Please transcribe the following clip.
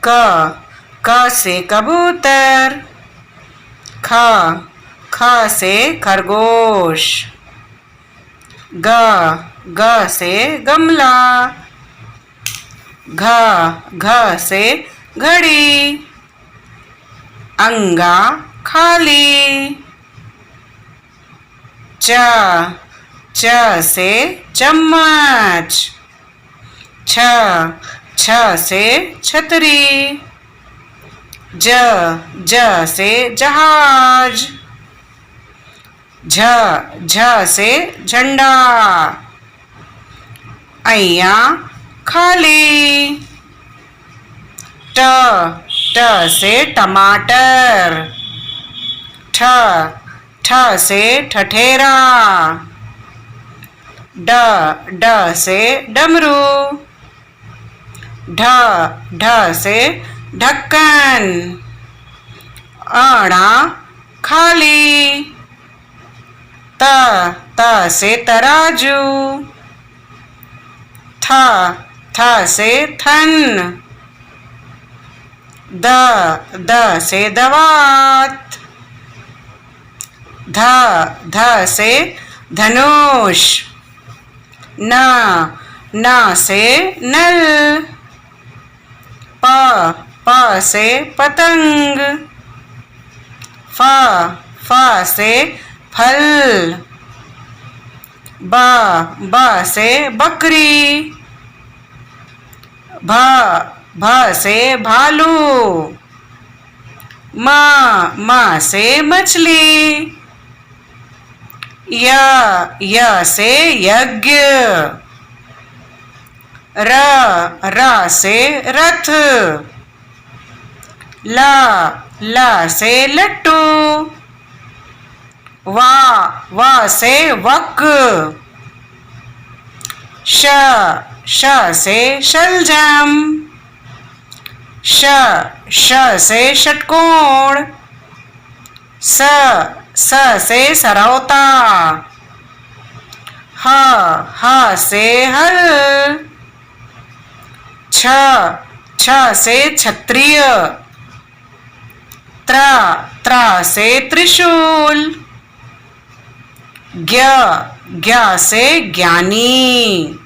क से कबूतर, ख से खरगोश, ग से गमला, घ से घड़ी, अंगा खाली, च से चम्मच, छ से छतरी, ज से जहाज, झ से झंडा, ऐया खाली, ट से टमाटर, ठ से ठठेरा, ड से डमरू, ढ से ढक्कन, अड़ा खाली, त से तराजू, थ से थन, द से दवात, ध से धनुष, न से नल, प से पतंग, फ से फल, ब से बकरी, भ से भालू, म से मछली, य से यज्ञ, र से रथ, ल से लट्टू, व से वक, श से शलजम, श से षटकोण, स से सरौता, ह से हल, छ से क्षत्रिय, त्र से त्रिशूल, ज्ञ से ज्ञानी।